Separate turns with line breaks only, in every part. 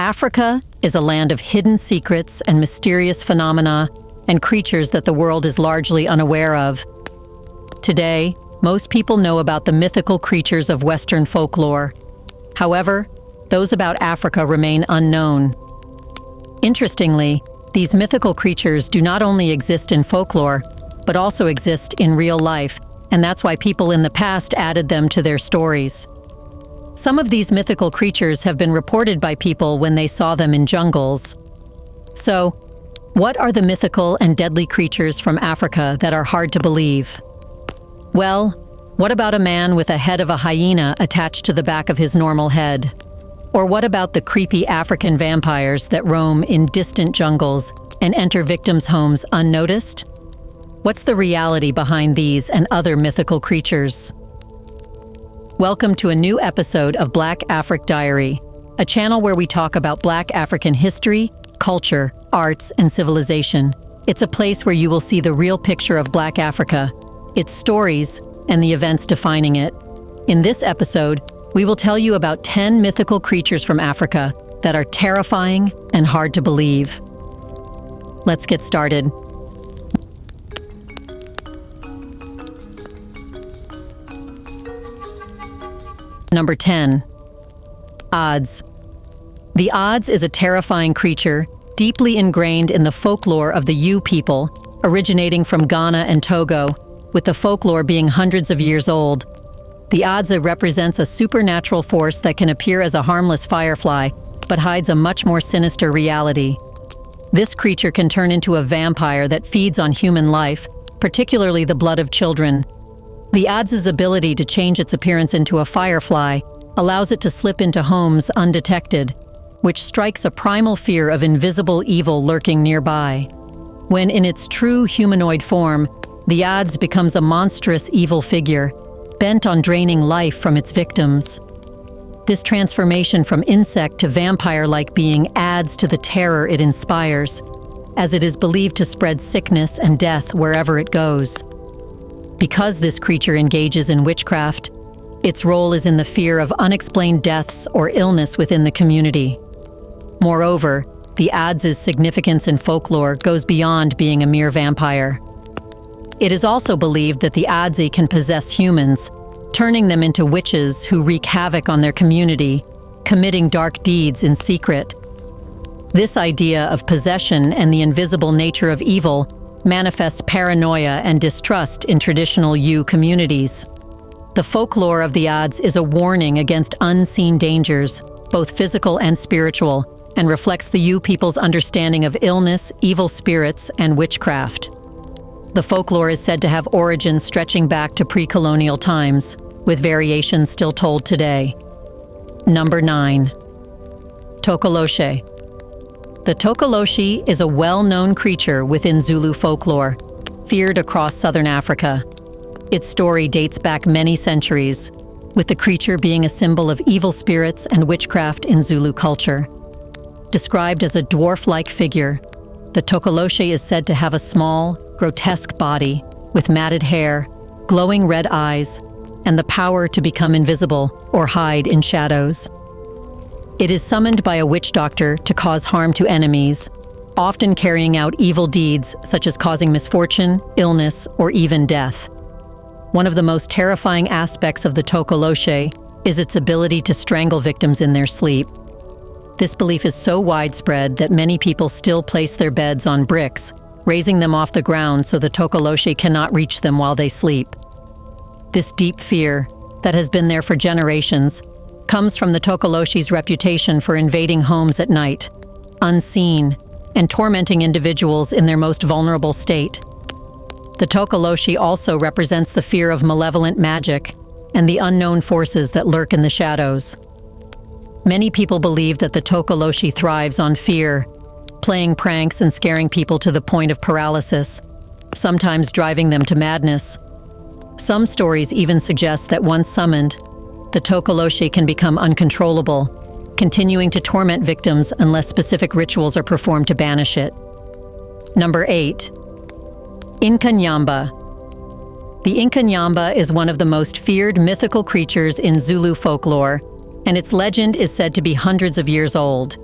Africa is a land of hidden secrets and mysterious phenomena and creatures that the world is largely unaware of. Today, most people know about the mythical creatures of Western folklore. However, those about Africa remain unknown. Interestingly, these mythical creatures do not only exist in folklore, but also exist in real life, and that's why people in the past added them to their stories. Some of these mythical creatures have been reported by people when they saw them in jungles. So, what are the mythical and deadly creatures from Africa that are hard to believe? Well, what about a man with a head of a hyena attached to the back of his normal head? Or what about the creepy African vampires that roam in distant jungles and enter victims' homes unnoticed? What's the reality behind these and other mythical creatures? Welcome to a new episode of Black Afric Diary, a channel where we talk about Black African history, culture, arts, and civilization. It's a place where you will see the real picture of Black Africa, its stories, and the events defining it. In this episode, we will tell you about 10 mythical creatures from Africa that are terrifying and hard to believe. Let's get started. Number 10. Odds. The Odds is a terrifying creature, deeply ingrained in the folklore of the Yu people, originating from Ghana and Togo, with the folklore being hundreds of years old. The Odds represents a supernatural force that can appear as a harmless firefly, but hides a much more sinister reality. This creature can turn into a vampire that feeds on human life, particularly the blood of children. The Odds' ability to change its appearance into a firefly allows it to slip into homes undetected, which strikes a primal fear of invisible evil lurking nearby. When in its true humanoid form, the Odds becomes a monstrous evil figure, bent on draining life from its victims. This transformation from insect to vampire-like being adds to the terror it inspires, as it is believed to spread sickness and death wherever it goes. Because this creature engages in witchcraft, its role is in the fear of unexplained deaths or illness within the community. Moreover, the Odds' significance in folklore goes beyond being a mere vampire. It is also believed that the Odds can possess humans, turning them into witches who wreak havoc on their community, committing dark deeds in secret. This idea of possession and the invisible nature of evil manifests paranoia and distrust in traditional Yu communities. The folklore of the Odds is a warning against unseen dangers, both physical and spiritual, and reflects the Yu people's understanding of illness, evil spirits, and witchcraft. The folklore is said to have origins stretching back to pre-colonial times, with variations still told today. Number 9. Tokoloshe. The Tokoloshe is a well-known creature within Zulu folklore, feared across southern Africa. Its story dates back many centuries, with the creature being a symbol of evil spirits and witchcraft in Zulu culture. Described as a dwarf-like figure, the Tokoloshe is said to have a small, grotesque body with matted hair, glowing red eyes, and the power to become invisible or hide in shadows. It is summoned by a witch doctor to cause harm to enemies, often carrying out evil deeds such as causing misfortune, illness, or even death. One of the most terrifying aspects of the Tokoloshe is its ability to strangle victims in their sleep. This belief is so widespread that many people still place their beds on bricks, raising them off the ground so the Tokoloshe cannot reach them while they sleep. This deep fear, that has been there for generations, comes from the Tokoloshe's reputation for invading homes at night, unseen, and tormenting individuals in their most vulnerable state. The Tokoloshe also represents the fear of malevolent magic and the unknown forces that lurk in the shadows. Many people believe that the Tokoloshe thrives on fear, playing pranks and scaring people to the point of paralysis, sometimes driving them to madness. Some stories even suggest that once summoned, the Tokoloshe can become uncontrollable, continuing to torment victims unless specific rituals are performed to banish it. Number 8. Inan Yamba. The Inan Yamba is one of the most feared mythical creatures in Zulu folklore, and its legend is said to be hundreds of years old.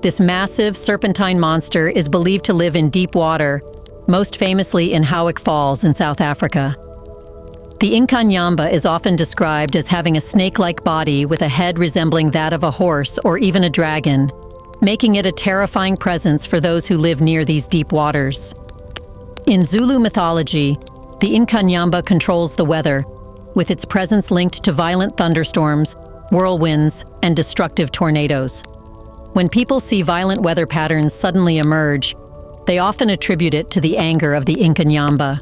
This massive serpentine monster is believed to live in deep water, most famously in Howick Falls in South Africa. The Inan Yamba is often described as having a snake-like body with a head resembling that of a horse or even a dragon, making it a terrifying presence for those who live near these deep waters. In Zulu mythology, the Inan Yamba controls the weather, with its presence linked to violent thunderstorms, whirlwinds, and destructive tornadoes. When people see violent weather patterns suddenly emerge, they often attribute it to the anger of the Inan Yamba.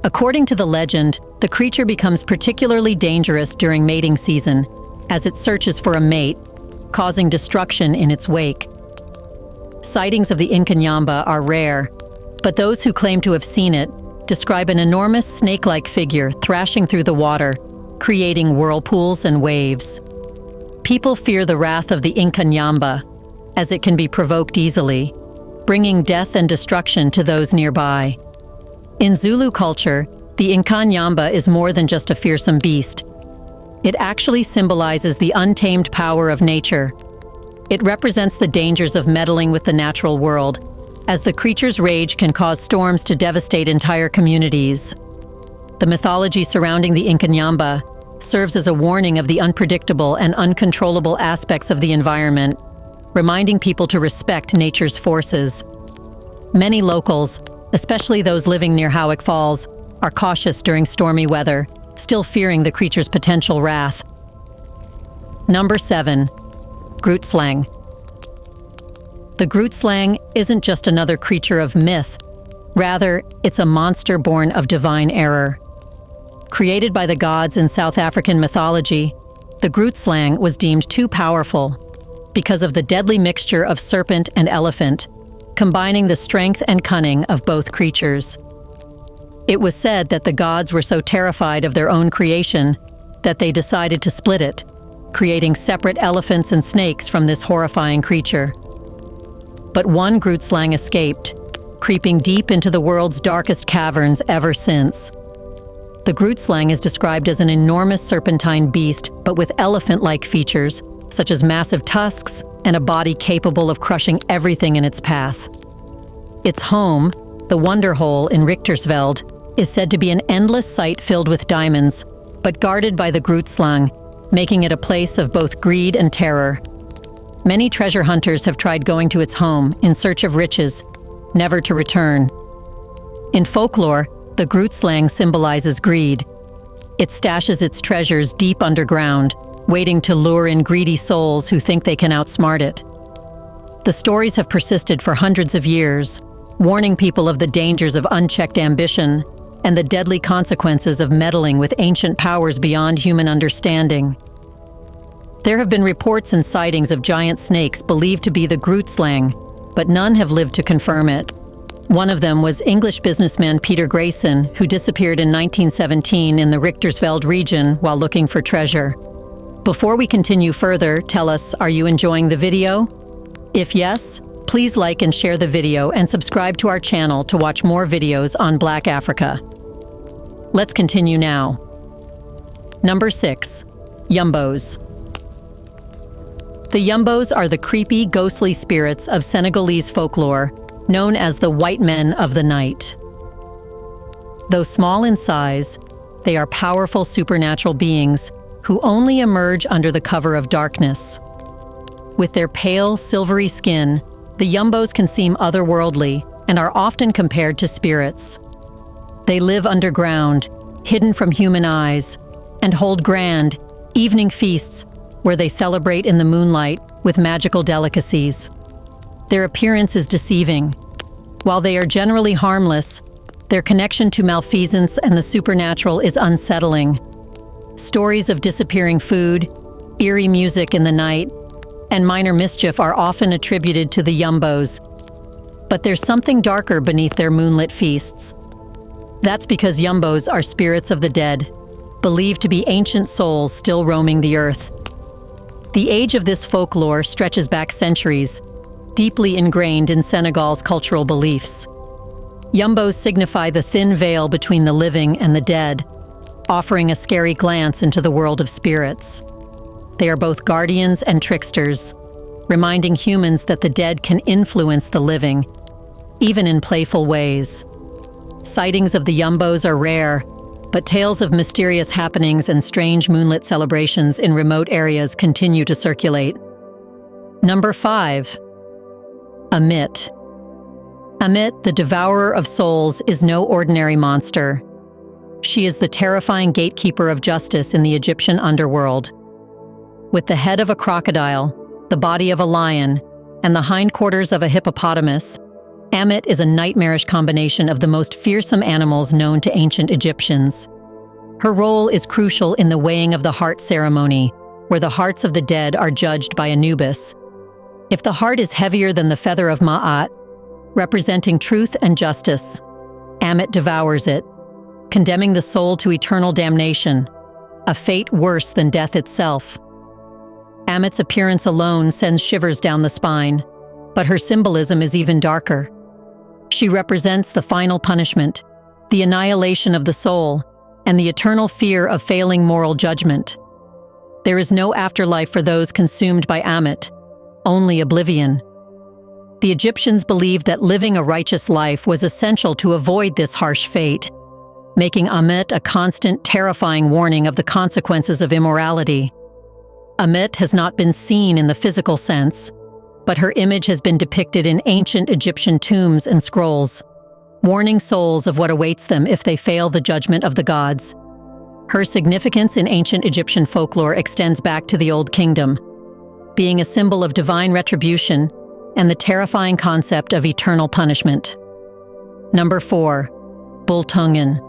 According to the legend, the creature becomes particularly dangerous during mating season, as it searches for a mate, causing destruction in its wake. Sightings of the Inan Yamba are rare, but those who claim to have seen it describe an enormous snake-like figure thrashing through the water, creating whirlpools and waves. People fear the wrath of the Inan Yamba, as it can be provoked easily, bringing death and destruction to those nearby. In Zulu culture, the Inan Yamba is more than just a fearsome beast. It actually symbolizes the untamed power of nature. It represents the dangers of meddling with the natural world, as the creature's rage can cause storms to devastate entire communities. The mythology surrounding the Inan Yamba serves as a warning of the unpredictable and uncontrollable aspects of the environment, reminding people to respect nature's forces. Many locals, especially those living near Howick Falls, are cautious during stormy weather, still fearing the creature's potential wrath. Number 7. Groot Slang. The Groot Slang isn't just another creature of myth. Rather, it's a monster born of divine error. Created by the gods in South African mythology, the Groot Slang was deemed too powerful because of the deadly mixture of serpent and elephant, combining the strength and cunning of both creatures. It was said that the gods were so terrified of their own creation that they decided to split it, creating separate elephants and snakes from this horrifying creature. But one Groot Slang escaped, creeping deep into the world's darkest caverns ever since. The Groot Slang is described as an enormous serpentine beast, but with elephant-like features, such as massive tusks and a body capable of crushing everything in its path. Its home, the Wonder Hole in Richtersveld, is said to be an endless site filled with diamonds, but guarded by the Groot Slang, making it a place of both greed and terror. Many treasure hunters have tried going to its home in search of riches, never to return. In folklore, the Groot Slang symbolizes greed. It stashes its treasures deep underground, waiting to lure in greedy souls who think they can outsmart it. The stories have persisted for hundreds of years, warning people of the dangers of unchecked ambition and the deadly consequences of meddling with ancient powers beyond human understanding. There have been reports and sightings of giant snakes believed to be the Groot Slang, but none have lived to confirm it. One of them was English businessman Peter Grayson, who disappeared in 1917 in the Richtersveld region while looking for treasure. Before we continue further, tell us, are you enjoying the video? If yes, please like and share the video and subscribe to our channel to watch more videos on Black Africa. Let's continue now. Number 6. Yumos. The Yumos are the creepy, ghostly spirits of Senegalese folklore, known as the white men of the night. Though small in size, they are powerful supernatural beings who only emerge under the cover of darkness. With their pale, silvery skin, the Yumos can seem otherworldly and are often compared to spirits. They live underground, hidden from human eyes, and hold grand, evening feasts where they celebrate in the moonlight with magical delicacies. Their appearance is deceiving. While they are generally harmless, their connection to malfeasance and the supernatural is unsettling. Stories of disappearing food, eerie music in the night, and minor mischief are often attributed to the Yumos. But there's something darker beneath their moonlit feasts. That's because Yumos are spirits of the dead, believed to be ancient souls still roaming the earth. The age of this folklore stretches back centuries, deeply ingrained in Senegal's cultural beliefs. Yumos signify the thin veil between the living and the dead, offering a scary glance into the world of spirits. They are both guardians and tricksters, reminding humans that the dead can influence the living, even in playful ways. Sightings of the Yumbos are rare, but tales of mysterious happenings and strange moonlit celebrations in remote areas continue to circulate. Number 5. Amit. Amit, the devourer of souls, is no ordinary monster. She is the terrifying gatekeeper of justice in the Egyptian underworld. With the head of a crocodile, the body of a lion, and the hindquarters of a hippopotamus, Amit is a nightmarish combination of the most fearsome animals known to ancient Egyptians. Her role is crucial in the weighing of the heart ceremony, where the hearts of the dead are judged by Anubis. If the heart is heavier than the feather of Ma'at, representing truth and justice, Amit devours it, condemning the soul to eternal damnation, a fate worse than death itself. Amit's appearance alone sends shivers down the spine, but her symbolism is even darker. She represents the final punishment, the annihilation of the soul, and the eternal fear of failing moral judgment. There is no afterlife for those consumed by Amit, only oblivion. The Egyptians believed that living a righteous life was essential to avoid this harsh fate, making Amit a constant, terrifying warning of the consequences of immorality. Amit has not been seen in the physical sense, but her image has been depicted in ancient Egyptian tombs and scrolls, warning souls of what awaits them if they fail the judgment of the gods. Her significance in ancient Egyptian folklore extends back to the Old Kingdom, being a symbol of divine retribution and the terrifying concept of eternal punishment. Number 4. Bulungan.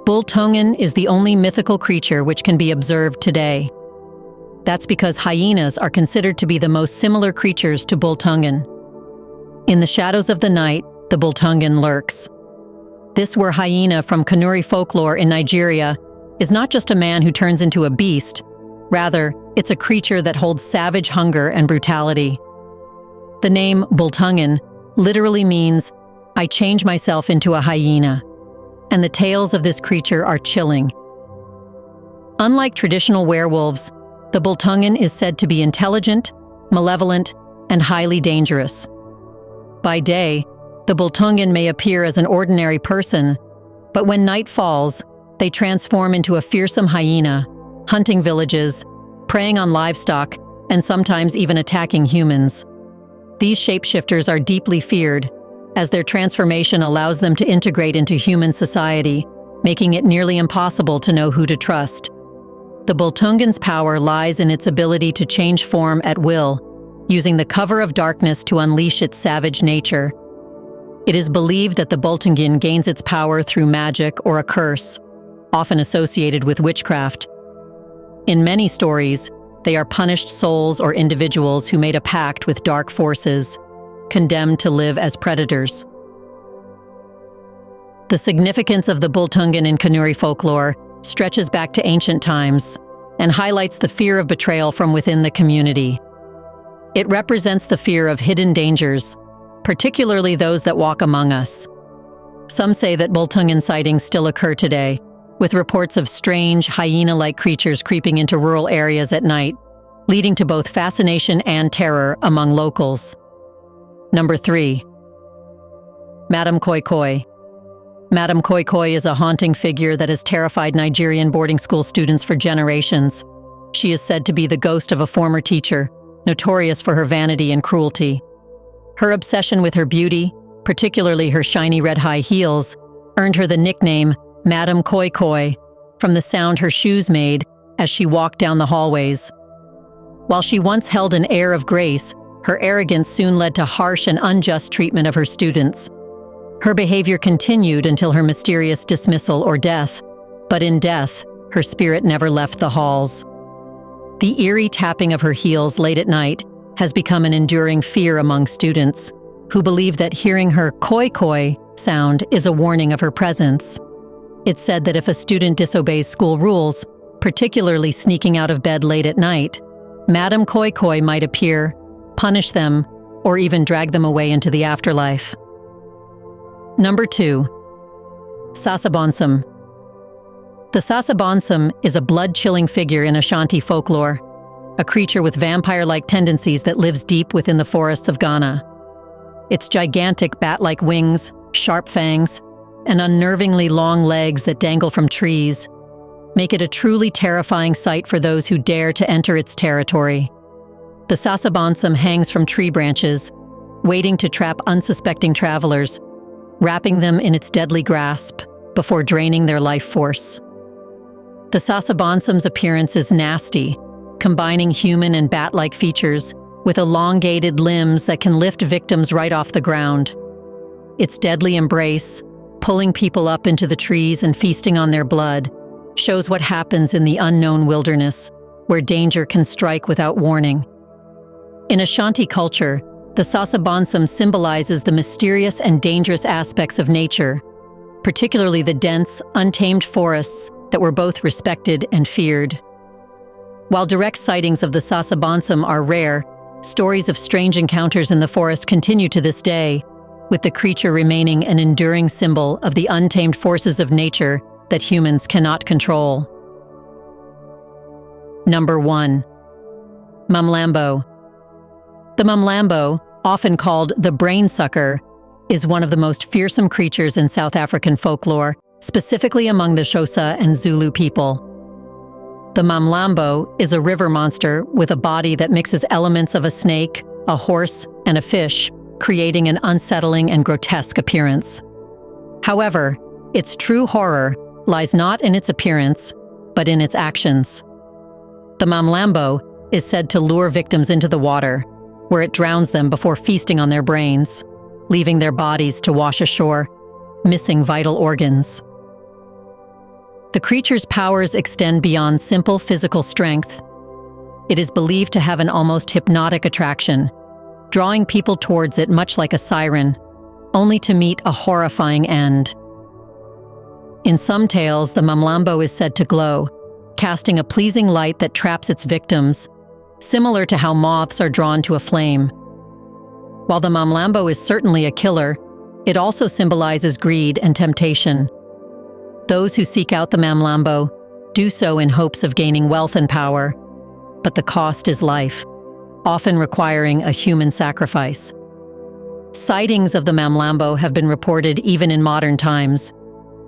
Bulungan is the only mythical creature which can be observed today. That's because hyenas are considered to be the most similar creatures to Bulungan. In the shadows of the night, the Bulungan lurks. This were hyena from Kanuri folklore in Nigeria is not just a man who turns into a beast, rather, it's a creature that holds savage hunger and brutality. The name Bulungan literally means, I change myself into a hyena, and the tales of this creature are chilling. Unlike traditional werewolves, the Bulungan is said to be intelligent, malevolent, and highly dangerous. By day, the Bulungan may appear as an ordinary person, but when night falls, they transform into a fearsome hyena, hunting villages, preying on livestock, and sometimes even attacking humans. These shapeshifters are deeply feared, as their transformation allows them to integrate into human society, making it nearly impossible to know who to trust. The Bulungan's power lies in its ability to change form at will, using the cover of darkness to unleash its savage nature. It is believed that the Bulungan gains its power through magic or a curse, often associated with witchcraft. In many stories, they are punished souls or individuals who made a pact with dark forces, condemned to live as predators. The significance of the Bulungan in Kanuri folklore stretches back to ancient times and highlights the fear of betrayal from within the community. It represents the fear of hidden dangers, particularly those that walk among us. Some say that Bulungan sightings still occur today, with reports of strange, hyena-like creatures creeping into rural areas at night, leading to both fascination and terror among locals. Number 3. Madam Koi Koi. Madam Koi Koi is a haunting figure that has terrified Nigerian boarding school students for generations. She is said to be the ghost of a former teacher, notorious for her vanity and cruelty. Her obsession with her beauty, particularly her shiny red high heels, earned her the nickname Madam Koi Koi, from the sound her shoes made as she walked down the hallways. While she once held an air of grace, her arrogance soon led to harsh and unjust treatment of her students. Her behavior continued until her mysterious dismissal or death, but in death, her spirit never left the halls. The eerie tapping of her heels late at night has become an enduring fear among students, who believe that hearing her koi koi sound is a warning of her presence. It's said that if a student disobeys school rules, particularly sneaking out of bed late at night, Madam Koi Koi might appear, punish them, or even drag them away into the afterlife. Number 2. Asabonsam. The asabonsam is a blood-chilling figure in Ashanti folklore. a creature with vampire-like tendencies that lives deep within the forests of Ghana. Its gigantic bat-like wings, sharp fangs, and unnervingly long legs that dangle from trees make it a truly terrifying sight for those who dare to enter its territory. The asabonsam hangs from tree branches, waiting to trap unsuspecting travelers, wrapping them in its deadly grasp before draining their life force. The asabonsam's appearance is nasty, combining human and bat-like features with elongated limbs that can lift victims right off the ground. Its deadly embrace, pulling people up into the trees and feasting on their blood, shows what happens in the unknown wilderness, where danger can strike without warning. In Ashanti culture, the asabonsam symbolizes the mysterious and dangerous aspects of nature, particularly the dense, untamed forests that were both respected and feared. While direct sightings of the asabonsam are rare, stories of strange encounters in the forest continue to this day, with the creature remaining an enduring symbol of the untamed forces of nature that humans cannot control. Number 1. Mamlambo. The mamlambo, often called the brain sucker, is one of the most fearsome creatures in South African folklore, specifically among the Xhosa and Zulu people. The mamlambo is a river monster with a body that mixes elements of a snake, a horse, and a fish, creating an unsettling and grotesque appearance. However, its true horror lies not in its appearance, but in its actions. The mamlambo is said to lure victims into the water, where it drowns them before feasting on their brains, leaving their bodies to wash ashore, missing vital organs. The creature's powers extend beyond simple physical strength. It is believed to have an almost hypnotic attraction, drawing people towards it much like a siren, only to meet a horrifying end. In some tales, the mamlambo is said to glow, casting a pleasing light that traps its victims, similar to how moths are drawn to a flame. While the mamlambo is certainly a killer, it also symbolizes greed and temptation. Those who seek out the mamlambo do so in hopes of gaining wealth and power, but the cost is life, often requiring a human sacrifice. Sightings of the mamlambo have been reported even in modern times,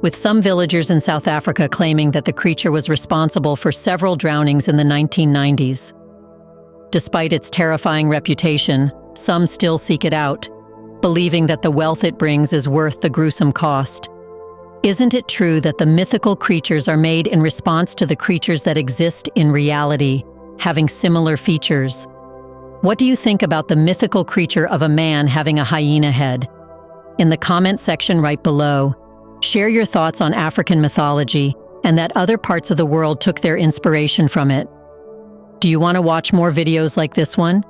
with some villagers in South Africa claiming that the creature was responsible for several drownings in the 1990s. Despite its terrifying reputation, some still seek it out, believing that the wealth it brings is worth the gruesome cost. Isn't it true that the mythical creatures are made in response to the creatures that exist in reality, having similar features? What do you think about the mythical creature of a man having a hyena head? In the comment section right below, share your thoughts on African mythology and that other parts of the world took their inspiration from it. Do you want to watch more videos like this one?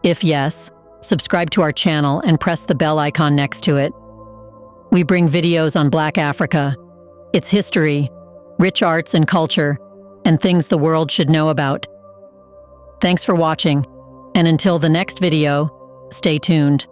If yes, subscribe to our channel and press the bell icon next to it. We bring videos on Black Africa, its history, rich arts and culture, and things the world should know about. Thanks for watching, and until the next video, stay tuned.